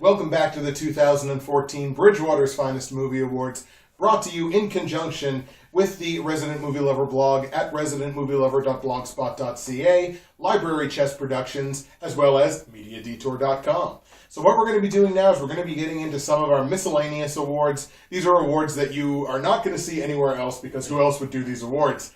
Welcome back to the 2014 Bridgewater's Finest Movie Awards, brought to you in conjunction with the Resident Movie Lover blog at residentmovielover.blogspot.ca, Library Chess Productions, as well as MediaDetour.com. So what we're going to be doing now is we're going to be getting into some of our miscellaneous awards. These are awards that you are not going to see anywhere else, because who else would do these awards?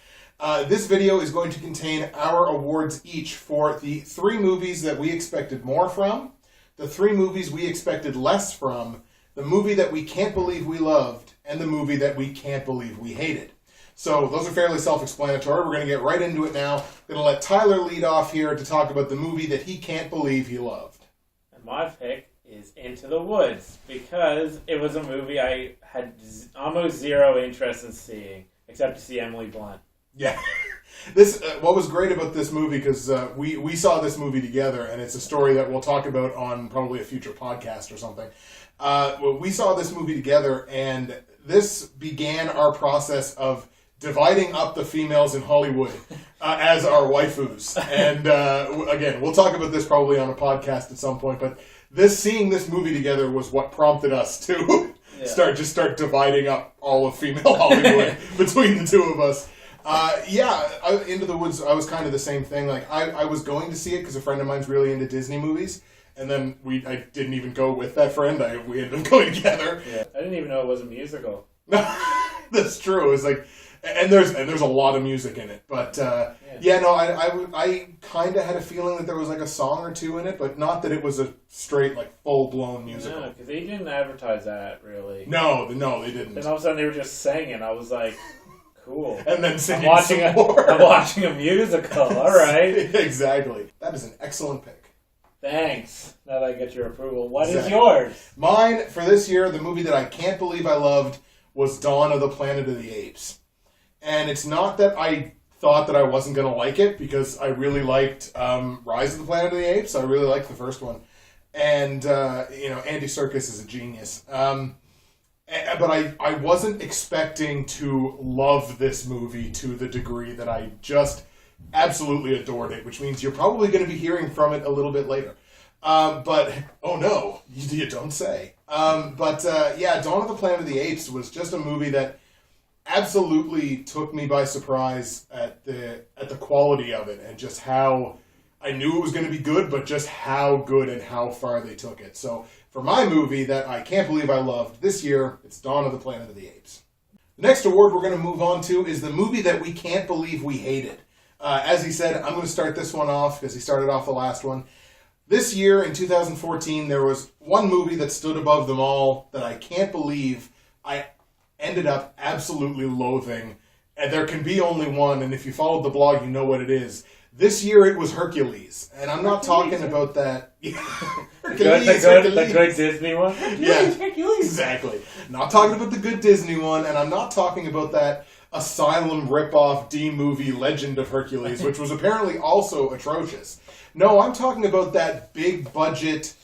This video is going to contain our awards each for the 3 movies that we expected more from, the 3 movies we expected less from, the movie that we can't believe we loved, and the movie that we can't believe we hated. So those are fairly self-explanatory. We're going to get right into it now. I'm going to let Tyler lead off here to talk about the movie that he can't believe he loved. And my pick is Into the Woods, because it was a movie I had almost zero interest in seeing, except to see Emily Blunt. Yeah. This what was great about this movie, because we saw this movie together, and it's a story that we'll talk about on probably a future podcast or something. We saw this movie together, and this began our process of dividing up the females in Hollywood as our waifus. And again, we'll talk about this probably on a podcast at some point, but seeing this movie together was what prompted us to start dividing up all of female Hollywood between the two of us. Into the Woods, I was kind of the same thing. Like, I was going to see it because a friend of mine's really into Disney movies, and then I didn't even go with that friend. We ended up going together. Yeah, I didn't even know it was a musical. That's true. It's like, and there's a lot of music in it, but I kind of had a feeling that there was like a song or two in it, but not that it was a straight like full blown musical. No, because they didn't advertise that really. No, they didn't. And all of a sudden they were just singing. I was like, cool. And then singing I'm watching a musical. All right. Exactly. That is an excellent pick. Thanks. Now that I get your approval. What is yours? Mine, for this year, the movie that I can't believe I loved was Dawn of the Planet of the Apes. And it's not that I thought that I wasn't going to like it, because I really liked Rise of the Planet of the Apes. I really liked the first one. And, Andy Serkis is a genius. But I wasn't expecting to love this movie to the degree that I just absolutely adored it, which means you're probably going to be hearing from it a little bit later. But, oh no, you don't say. Dawn of the Planet of the Apes was just a movie that absolutely took me by surprise at the quality of it, and just how I knew it was going to be good, but just how good and how far they took it. So for my movie that I can't believe I loved this year, it's Dawn of the Planet of the Apes. The next award we're going to move on to is the movie that we can't believe we hated. As he said, I'm going to start this one off because he started off the last one. This year, in 2014, there was one movie that stood above them all that I can't believe I ended up absolutely loathing. And there can be only one, and if you followed the blog, you know what it is. This year it was Hercules, and I'm not talking about that. The good Disney one? Hercules. Exactly. Not talking about the good Disney one, and I'm not talking about that Asylum ripoff D-movie Legend of Hercules, which was apparently also atrocious. No, I'm talking about that big budget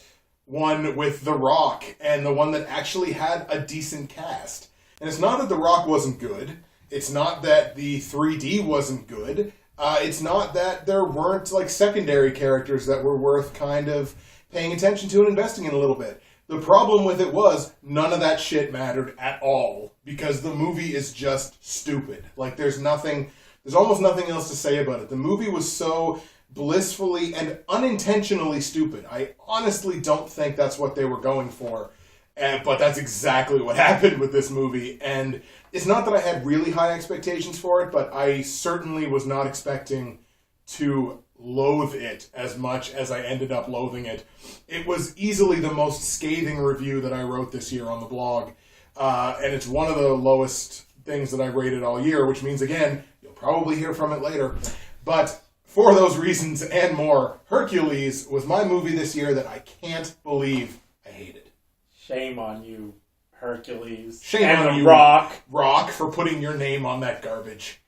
one with The Rock, and the one that actually had a decent cast. And it's not that The Rock wasn't good. It's not that the 3D wasn't good. It's not that there weren't like secondary characters that were worth kind of paying attention to and investing in a little bit. The problem with it was none of that shit mattered at all, because the movie is just stupid. Like there's almost nothing else to say about it. The movie was so blissfully and unintentionally stupid. I honestly don't think that's what they were going for. But that's exactly what happened with this movie. And it's not that I had really high expectations for it, but I certainly was not expecting to loathe it as much as I ended up loathing it. It was easily the most scathing review that I wrote this year on the blog. And it's one of the lowest things that I rated all year, which means, again, you'll probably hear from it later. But For those reasons and more, Hercules was my movie this year that I can't believe I hated. Shame on you, Hercules. Shame and on the you, Rock. Rock, for putting your name on that garbage.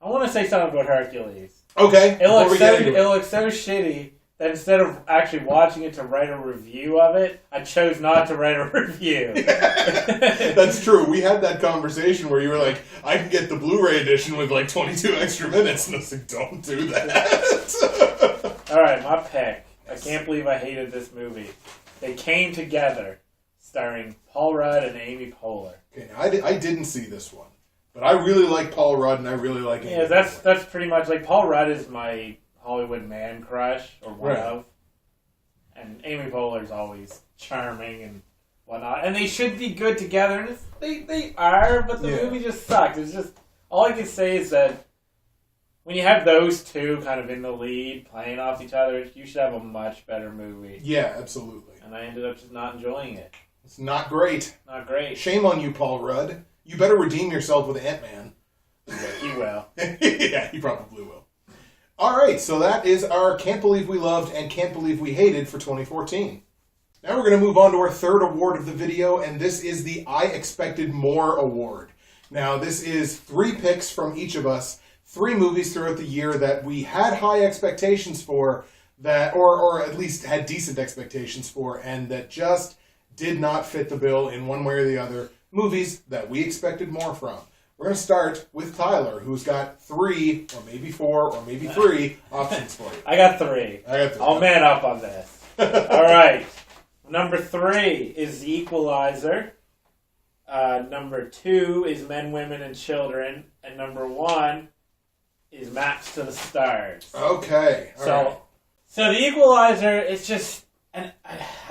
I want to say something about Hercules. Okay. It looks so shitty that instead of actually watching it to write a review of it, I chose not to write a review. That's true. We had that conversation where you were like, I can get the Blu-ray edition with like 22 extra minutes. And I was like, don't do that. Alright, my pick. I can't believe I hated this movie. They Came Together, starring Paul Rudd and Amy Poehler. Okay, now I didn't see this one. But I really like Paul Rudd and I really like Amy Poehler. That's pretty much like Paul Rudd is my Hollywood man crush, or one of. And Amy Poehler's always charming and whatnot. And they should be good together, and they are, but the movie just sucked. It's just, all I can say is that when you have those two kind of in the lead, playing off each other, you should have a much better movie. Yeah, absolutely. And I ended up just not enjoying it. It's not great. Not great. Shame on you, Paul Rudd. You better redeem yourself with Ant-Man. Yeah, he will. Yeah, he probably will. All right, so that is our Can't Believe We Loved and Can't Believe We Hated for 2014. Now we're going to move on to our third award of the video, and this is the I Expected More award. Now, this is 3 picks from each of us, 3 movies throughout the year that we had high expectations for, that, or at least had decent expectations for, and that just did not fit the bill in one way or the other. Movies that we expected more from. We're going to start with Tyler, who's got 3, or maybe 4, or maybe 3 options for you. I got 3. I'll man up on this. All right. Number 3 is The Equalizer. Number 2 is Men, Women, and Children. And number 1 is Maps to the Stars. Okay. So The Equalizer is just... a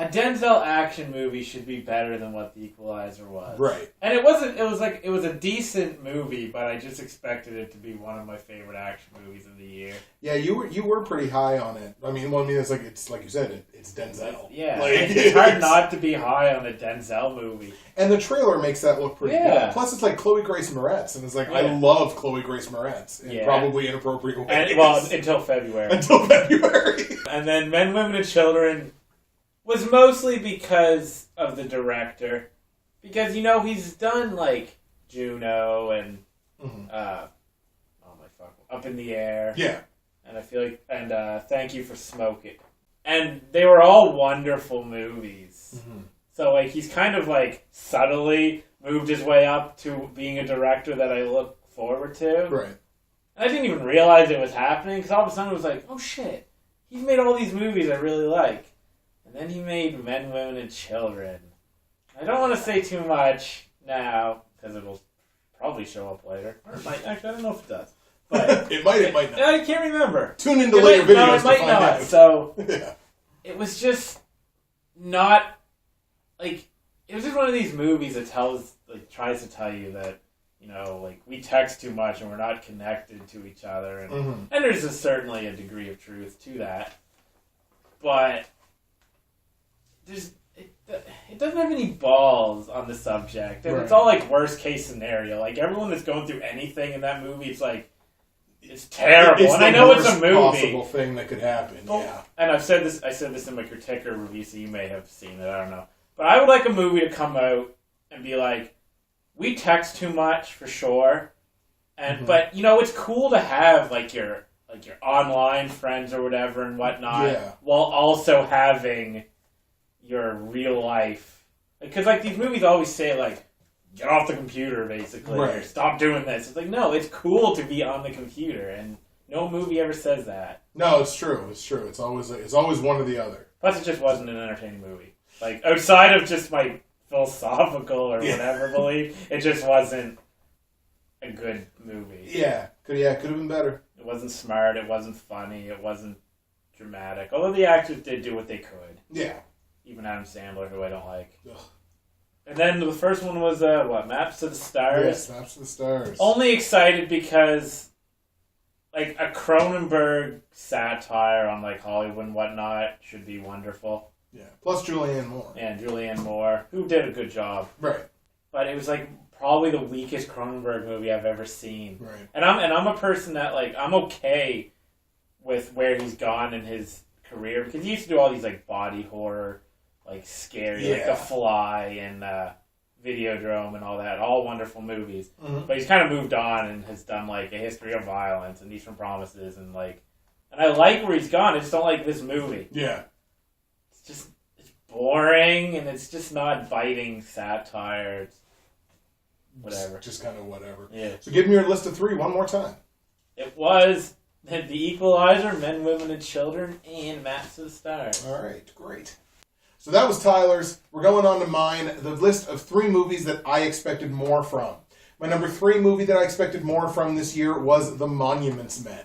Denzel action movie should be better than what The Equalizer was. Right. And it wasn't, it was a decent movie, but I just expected it to be one of my favorite action movies of the year. Yeah, you were pretty high on it. I mean, it's like you said, it's Denzel. Yeah. Like, it's hard not to be high on a Denzel movie. And the trailer makes that look pretty good. Plus, it's like Chloe Grace Moretz, and it's like, I love Chloe Grace Moretz in probably inappropriate ways. And, well, until February. Until February. And then Men, Women, and Children was mostly because of the director. Because, you know, he's done, like, Juno and, Up in the Air. Yeah. And I feel like, and Thank You for Smoking. And they were all wonderful movies. Mm-hmm. So, like, he's kind of, like, subtly moved his way up to being a director that I look forward to. Right. And I didn't even realize it was happening, because all of a sudden it was like, oh shit, he's made all these movies I really like. And then he made Men, Women, and Children. I don't want to say too much now, because it'll probably show up later. Or it might. Actually, I don't know if it does. But it might not. I can't remember. Tune into later videos no, it might to find not. out. So, it was just not, like, it was just one of these movies that tries to tell you that, you know, like, we text too much and we're not connected to each other. And, and there's certainly a degree of truth to that. But it doesn't have any balls on the subject. And it's all, like, worst case scenario. Like, everyone that's going through anything in that movie, it's like, it's terrible. It's and I know it's a movie. Possible thing that could happen, yeah. And I said this in my Criticker review, so you may have seen it, I don't know. But I would like a movie to come out and be like, we text too much, for sure. And but, you know, it's cool to have, like your online friends or whatever and whatnot, while also having your real life. Because, like, these movies always say, like, get off the computer, basically, or stop doing this. It's like, no, it's cool to be on the computer, and no movie ever says that. No, it's true. It's true. It's always one or the other. Plus, it just wasn't an entertaining movie. Like, outside of just my philosophical or whatever belief, it just wasn't a good movie. Yeah, could have been better. It wasn't smart. It wasn't funny. It wasn't dramatic. Although the actors did do what they could. Yeah. Even Adam Sandler, who I don't like. Ugh. And then the first one was, Maps to the Stars? Yes, Maps to the Stars. Only excited because, like, a Cronenberg satire on, like, Hollywood and whatnot should be wonderful. Yeah, plus Julianne Moore. Yeah, Julianne Moore, who did a good job. Right. But it was, like, probably the weakest Cronenberg movie I've ever seen. Right. And I'm a person that, like, I'm okay with where he's gone in his career, because he used to do all these like body horror, like scary, like The Fly and Videodrome and all that, all wonderful movies. Mm-hmm. But he's kind of moved on and has done like A History of Violence and Eastern Promises and like, and I like where he's gone. I just don't like this movie. Yeah, it's boring and it's just not biting satire. It's whatever, just kind of whatever. Yeah. So give me your list of 3 one more time. It was The Equalizer, Men, Women, and Children, and Maps to the Stars. All right, great. So that was Tyler's. We're going on to mine, the list of 3 movies that I expected more from. My number 3 movie that I expected more from this year was The Monuments Men.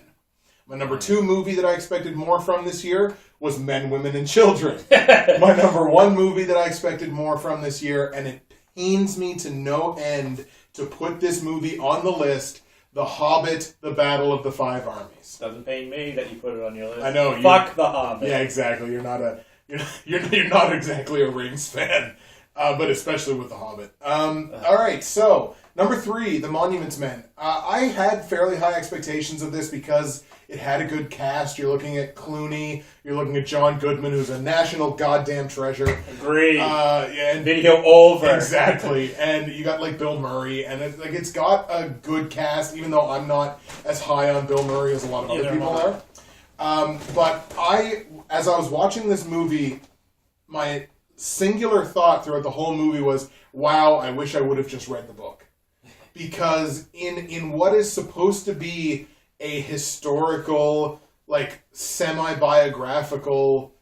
My number 2 movie that I expected more from this year was Men, Women, and Children. My number 1 movie that I expected more from this year, and it pains me to no end to put this movie on the list, The Hobbit, The Battle of the Five Armies. Doesn't pain me that you put it on your list. I know. Fuck The Hobbit. Yeah, exactly. You're not exactly a Rings fan, but especially with The Hobbit. All right, so number 3, The Monuments Men. I had fairly high expectations of this because it had a good cast. You're looking at Clooney. You're looking at John Goodman, who's a national goddamn treasure. Agreed. And video over. Exactly. And you got like Bill Murray, and it's got a good cast, even though I'm not as high on Bill Murray as a lot of other people are. But as I was watching this movie, my singular thought throughout the whole movie was, wow, I wish I would have just read the book. Because in what is supposed to be a historical, like, semi-biographical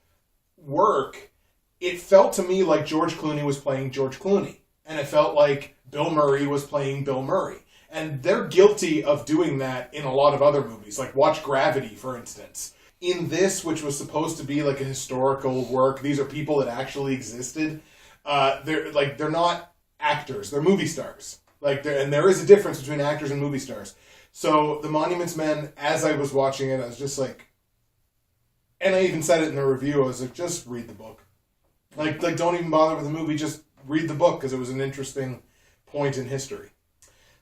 work, it felt to me like George Clooney was playing George Clooney. And it felt like Bill Murray was playing Bill Murray. And they're guilty of doing that in a lot of other movies. Like, watch Gravity, for instance. In this, which was supposed to be like a historical work, these are people that actually existed. They're not actors; they're movie stars. And there is a difference between actors and movie stars. So, The Monuments Men, as I was watching it, I was just like, and I even said it in the review. I was like, just read the book. Like don't even bother with the movie. Just read the book because it was an interesting point in history.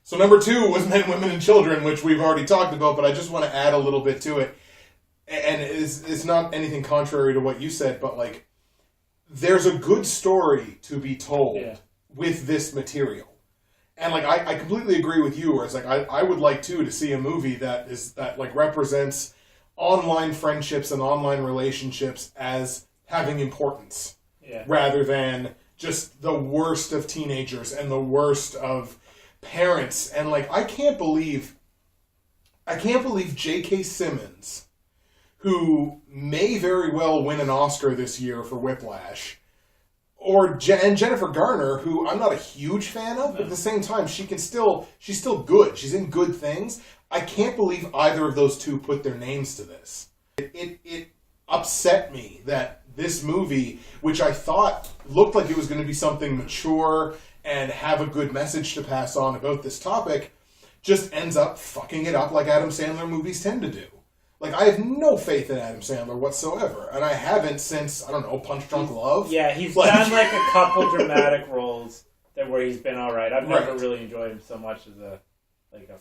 So number 2 was Men, Women, and Children, which we've already talked about, but I just want to add a little bit to it. And it's not anything contrary to what you said, but like, there's a good story to be told with this material. And like, I completely agree with you, where it's like, I would like to see a movie that represents online friendships and online relationships as having importance. Yeah. Rather than just the worst of teenagers and the worst of parents. And like, I can't believe J.K. Simmons, who may very well win an Oscar this year for Whiplash, and Jennifer Garner, who I'm not a huge fan of, but at the same time, she's still good. She's in good things. I can't believe either of those two put their names to this. It upset me that this movie, which I thought looked like it was going to be something mature and have a good message to pass on about this topic, just ends up fucking it up like Adam Sandler movies tend to do. Like, I have no faith in Adam Sandler whatsoever, and I haven't since, I don't know, Punch Drunk Love. Yeah, he's done like a couple dramatic roles where he's been alright. I've never really enjoyed him so much as a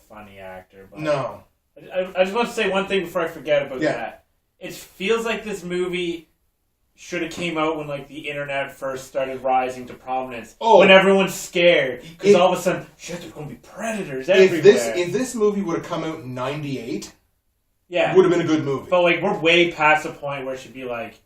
funny actor. But no. I just want to say one thing before I forget about that. It feels like this movie should have came out when like the internet first started rising to prominence. Oh, when everyone's scared because all of a sudden, shit, there's going to be predators everywhere. If this movie would have come out in '98, it would have been a good movie. But like, we're way past the point where it should be like,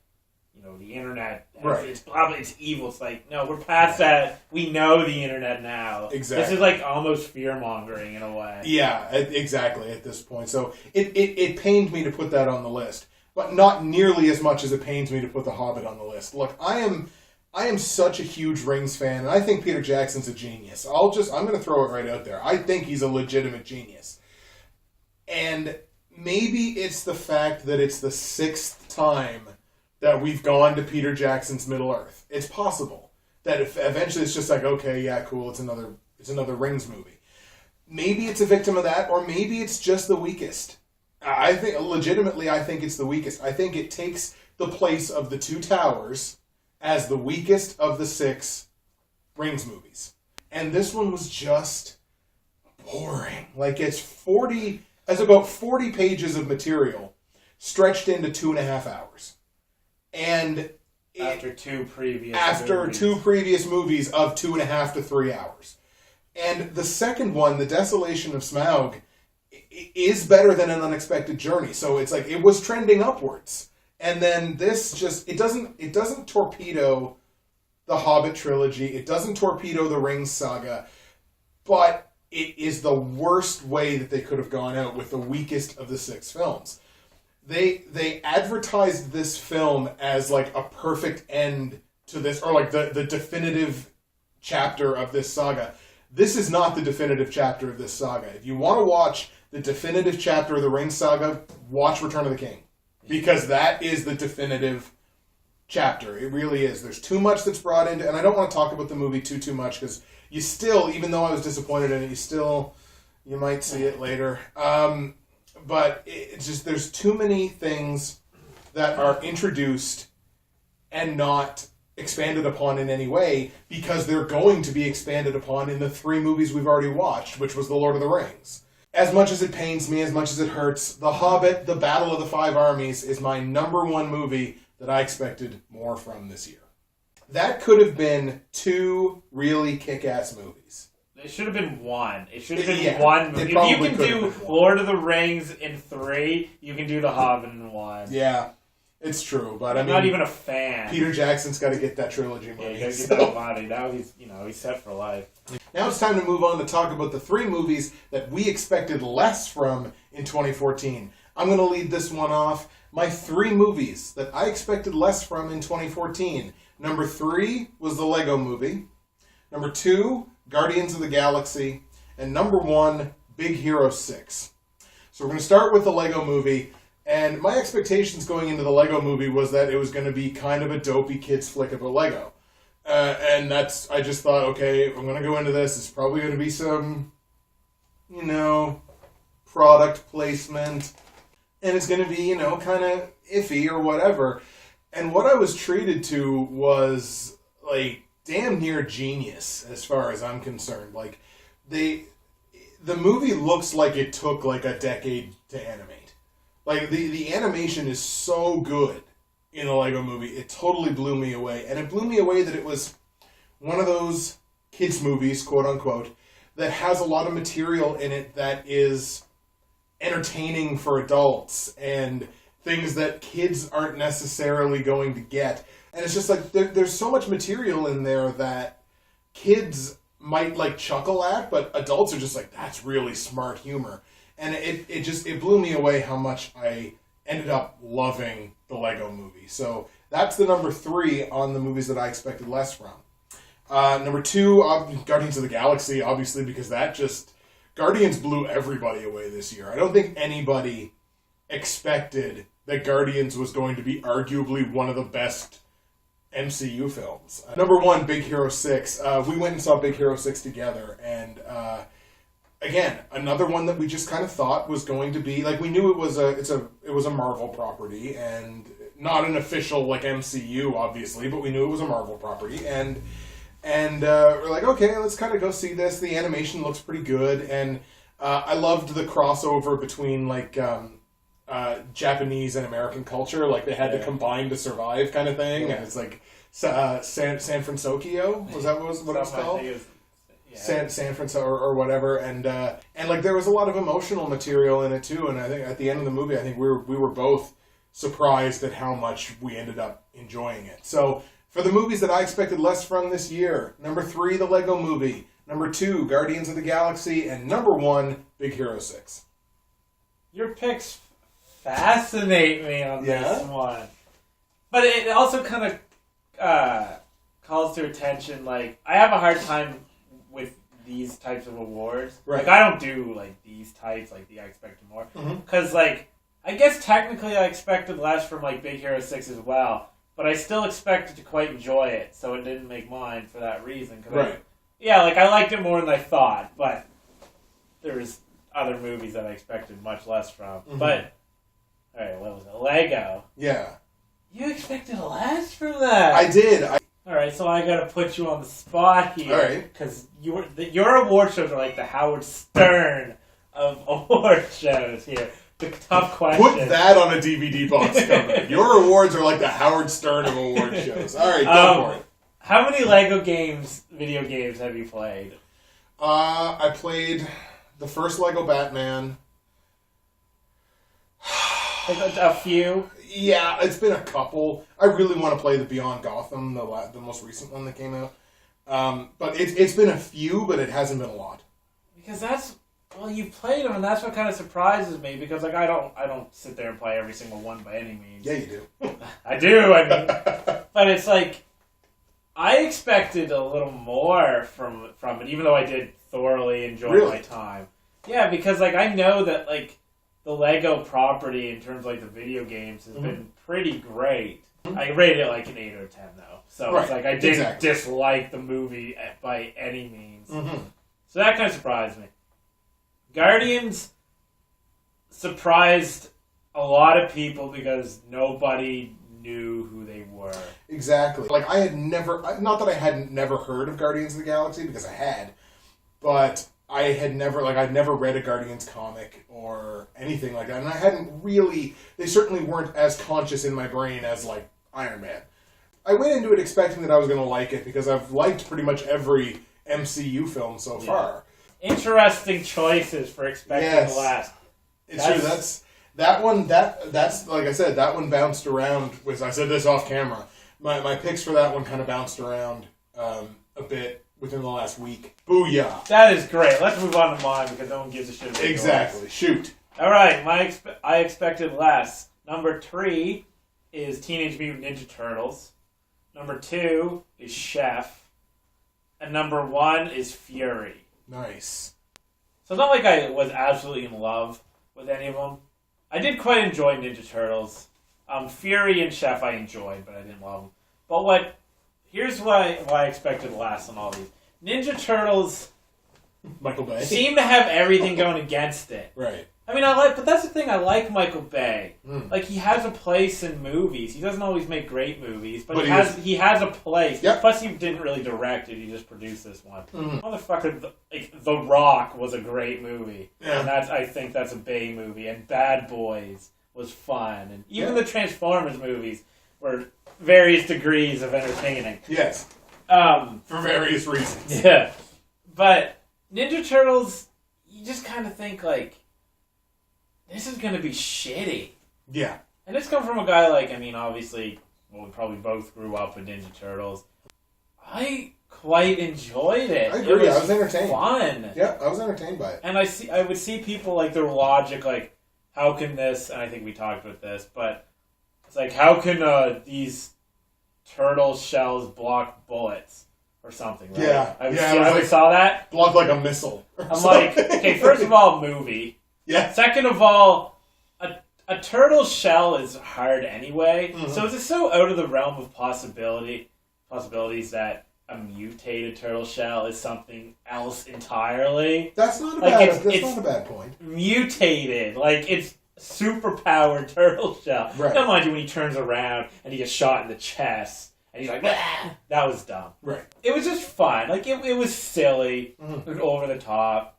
the internet, it's evil. It's like, no, we're past that. We know the internet now. Exactly. This is like almost fear-mongering in a way. Yeah, exactly at this point. So it pained me to put that on the list, but not nearly as much as it pains me to put The Hobbit on the list. Look, I am such a huge Rings fan, and I think Peter Jackson's a genius. I'm going to throw it right out there. I think he's a legitimate genius. And maybe it's the fact that it's the 6th time that we've gone to Peter Jackson's Middle-earth. It's possible that if eventually it's just like, okay, yeah, cool, it's another Rings movie. Maybe it's a victim of that, or maybe it's just the weakest. I think it's the weakest. I think it takes the place of The Two Towers as the weakest of the 6 Rings movies. And this one was just boring. Like, it's about 40 pages of material stretched into 2.5 hours. And after two previous movies of 2.5 to 3 hours. And the second one, The Desolation of Smaug, is better than An Unexpected Journey. So it's like, it was trending upwards. And then this just, it doesn't torpedo the Hobbit trilogy. It doesn't torpedo the Rings saga. But it is the worst way that they could have gone out with the weakest of the 6 films. They advertised this film as like a perfect end to this, or like the definitive chapter of this saga. This is not the definitive chapter of this saga. If you want to watch the definitive chapter of the Rings saga, watch Return of the King. Because that is the definitive chapter. It really is. There's too much that's brought into, and I don't want to talk about the movie too much, because you still, even though I was disappointed in it, you might see it later. But it's just, there's too many things that are introduced and not expanded upon in any way, because they're going to be expanded upon in the 3 movies we've already watched, which was The Lord of the Rings. As much as it pains me, as much as it hurts, The Hobbit, The Battle of the 5 Armies is my number 1 movie that I expected more from this year. That could have been 2 really kick-ass movies. It should have been 1. It should have been 1 movie. If you can do Lord of the Rings in 3, you can do The Hobbit in 1. Yeah, it's true. But I'm not even a fan. Peter Jackson's got to get that trilogy money. Yeah, you got to get that money. Now he's set for life. Now it's time to move on to talk about the 3 movies that we expected less from in 2014. I'm going to lead this one off. My 3 movies that I expected less from in 2014. Number 3 was the Lego Movie. Number 2, Guardians of the Galaxy. And number 1, Big Hero 6. So we're going to start with the Lego Movie. And my expectations going into the Lego Movie was that it was going to be kind of a dopey kid's flick about Lego. And I just thought, okay, I'm going to go into this. It's probably going to be some, product placement. And it's going to be, kind of iffy or whatever. And what I was treated to was, like, damn near genius as far as I'm concerned. Like, the movie looks like it took, like, a decade to animate. Like, the animation is so good in the Lego Movie. It totally blew me away. And it blew me away that it was one of those kids' movies, quote unquote, that has a lot of material in it that is entertaining for adults and things that kids aren't necessarily going to get. And it's just like, there's so much material in there that kids might like chuckle at, but adults are just like, that's really smart humor. And it blew me away how much I ended up loving the Lego Movie. So that's the number 3 on the movies that I expected less from. Number 2, Guardians of the Galaxy, obviously, because Guardians blew everybody away this year. I don't think anybody expected that Guardians was going to be arguably one of the best MCU films. Number 1, Big Hero 6. We went and saw Big Hero 6 together, and again, another one that we just kind of thought was going to be, like, we knew it was a Marvel property, and not an official, like, MCU, obviously, but we knew it was a Marvel property, and we're like, okay, let's kind of go see this. The animation looks pretty good, and I loved the crossover between, like, Japanese and American culture. Like, they had to combine to survive kind of thing, and it's like San Francisco, was that what it was called? San Francisco or whatever, and like there was a lot of emotional material in it too, and I think at the end of the movie, I think we were both surprised at how much we ended up enjoying it. So for the movies that I expected less from this year, number 3, the Lego Movie, number 2, Guardians of the Galaxy, and number 1, Big Hero 6. Your picks fascinate me on this one, but it also kind of calls to attention. Like, I have a hard time with these types of awards. Right. Like, I don't do, like, these types, like, the I expected more. Because, like, I guess technically I expected less from, like, Big Hero 6 as well. But I still expected to quite enjoy it, so it didn't make mine for that reason. Cause I liked it more than I thought, but there's other movies that I expected much less from. But, alright, what was it? Lego. Yeah. You expected less from that? I did. Alright, so I gotta put you on the spot here. Alright. Because your award shows are like the Howard Stern of award shows here. the tough question. Put that on a DVD box cover. Your awards are like the Howard Stern of award shows. All right, go for it. How many Lego video games have you played? I played the first Lego Batman. A few? Yeah, it's been a couple. I really want to play the Beyond Gotham, the most recent one that came out. But it's been a few, but it hasn't been a lot. Because you've played them, and that's what kind of surprises me. Because like I don't sit there and play every single one by any means. Yeah, you do. I do. I mean, but it's like I expected a little more from it, even though I did thoroughly enjoy my time. Yeah, because like I know that like the Lego property in terms of like the video games has been pretty great. I rated it like an 8 or 10 though, so it's like I didn't dislike the movie by any means. So that kind of surprised me. Guardians surprised a lot of people because nobody knew who they were. Exactly. Like I had never, not that I hadn't never heard of Guardians of the Galaxy, because I had, but I had never, like I'd never read a Guardians comic or anything like that, and I hadn't really, they certainly weren't as conscious in my brain as like Iron Man. I went into it expecting that I was going to like it because I've liked pretty much every MCU film so far. Interesting choices for expecting the last. It's true. That's like I said, that one bounced around. I said this off camera. My picks for that one kind of bounced around a bit within the last week. Booyah! That is great. Let's move on to mine because no one gives a shit about exactly. yours. Shoot. All right, I expected less. Number 3 is Teenage Mutant Ninja Turtles. Number 2 is Chef. And number 1 is Fury. Nice. So it's not like I was absolutely in love with any of them. I did quite enjoy Ninja Turtles. Fury and Chef I enjoyed, but I didn't love them. But here's why I expected less on all these. Ninja Turtles Michael Bay seem to have everything going against it. Right. I mean, but that's the thing. I like Michael Bay. Like, he has a place in movies. He doesn't always make great movies, but he has a place. Yep. Plus, he didn't really direct it. He just produced this one. Motherfucker, The Rock was a great movie. Yeah. And I think that's a Bay movie. And Bad Boys was fun. And even the Transformers movies were various degrees of entertaining. Yes. For various reasons. Yeah. But Ninja Turtles, you just kind of think, like, this is going to be shitty. Yeah. And it's come from a guy like, I mean, obviously, we probably both grew up with Ninja Turtles. I quite enjoyed it. I agree. It I was entertained. Fun. Yeah, I was entertained by it. And I would see people, like, their logic, like, how can this, and I think we talked about this, but it's like, how can these turtle shells block bullets? Or something, right? Yeah. I saw that. Block like a missile. I'm like, okay, first of all, movie. Yeah. Second of all, a turtle shell is hard anyway, so it's just so out of the realm of possibilities that a mutated turtle shell is something else entirely. That's not a bad point. Mutated, like it's superpowered turtle shell. Right. Now, mind you, when he turns around and he gets shot in the chest, and he's like, "Bah!" That was dumb. Right. It was just fun. Like it was silly, it was over the top,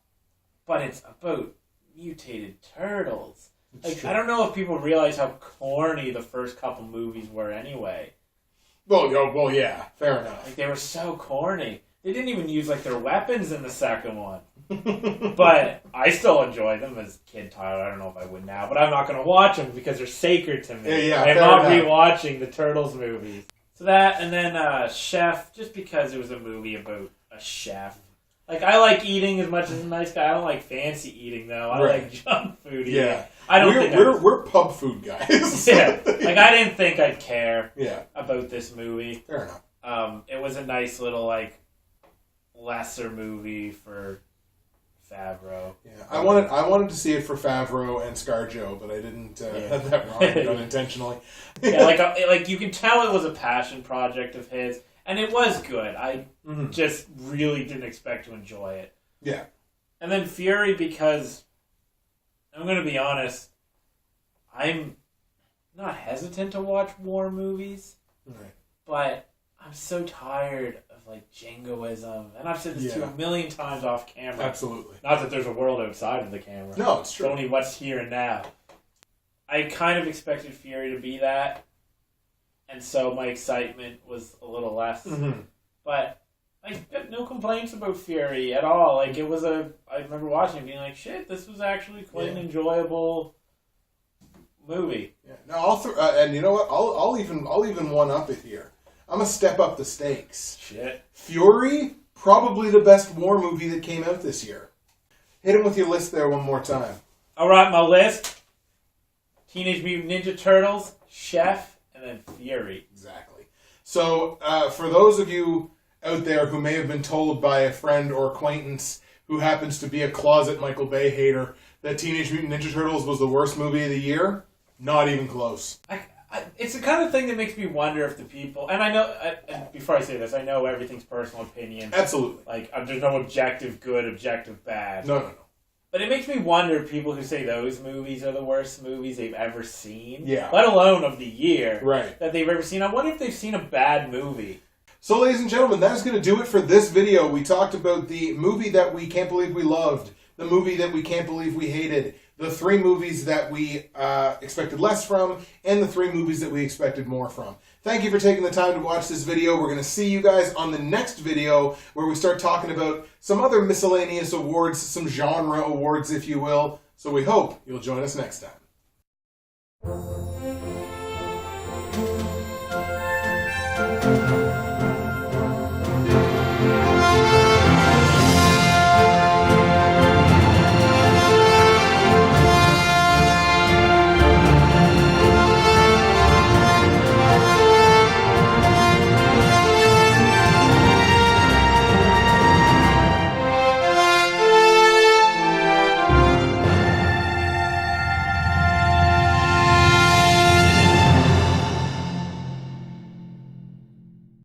but it's about mutated turtles. Like, I don't know if people realize how corny the first couple movies were anyway. Well, yeah, fair enough. Like, they were so corny. They didn't even use, like, their weapons in the second one. But I still enjoy them as Kid Tyler. I don't know if I would now, but I'm not going to watch them because they're sacred to me. Yeah, I'm not rewatching the Turtles movies. So that, and then Chef, just because it was a movie about a chef. Like, I like eating as much as a nice guy. I don't like fancy eating, though. I like junk food eating. Yeah. I don't we're pub food guys. Yeah. Like, I didn't think I'd care about this movie. Fair enough. It was a nice little, like, lesser movie for Favreau. Yeah. I wanted to see it for Favreau and ScarJo, but I didn't have that wrong unintentionally. Yeah, like you can tell it was a passion project of his. And it was good. I just really didn't expect to enjoy it. Yeah. And then Fury, because I'm going to be honest, I'm not hesitant to watch war movies, but I'm so tired of like jingoism. And I've said this to you a million times off camera. Absolutely. Not that there's a world outside of the camera. No, it's true. It's only what's here and now. I kind of expected Fury to be that, and so my excitement was a little less. Mm-hmm. But I got no complaints about Fury at all. Like, it was I remember watching it being like, shit, this was actually quite an enjoyable movie. Yeah. Now and you know what? I'll even one up it here. I'm gonna step up the stakes. Shit. Fury, probably the best war movie that came out this year. Hit him with your list there one more time. All right, my list: Teenage Mutant Ninja Turtles, Chef, and then Fury. Exactly. So, for those of you out there who may have been told by a friend or acquaintance who happens to be a closet Michael Bay hater that Teenage Mutant Ninja Turtles was the worst movie of the year, not even close. It's the kind of thing that makes me wonder if the people... And I know... And before I say this, I know everything's personal opinion. Absolutely. Like, there's no objective good, objective bad. No. But it makes me wonder if people who say those movies are the worst movies they've ever seen, yeah, let alone of the year, right, that they've ever seen. I wonder if they've seen a bad movie. So, ladies and gentlemen, that's going to do it for this video. We talked about the movie that we can't believe we loved, the movie that we can't believe we hated, the 3 movies that we expected less from, and the 3 movies that we expected more from. Thank you for taking the time to watch this video. We're going to see you guys on the next video where we start talking about some other miscellaneous awards, some genre awards, if you will. So we hope you'll join us next time.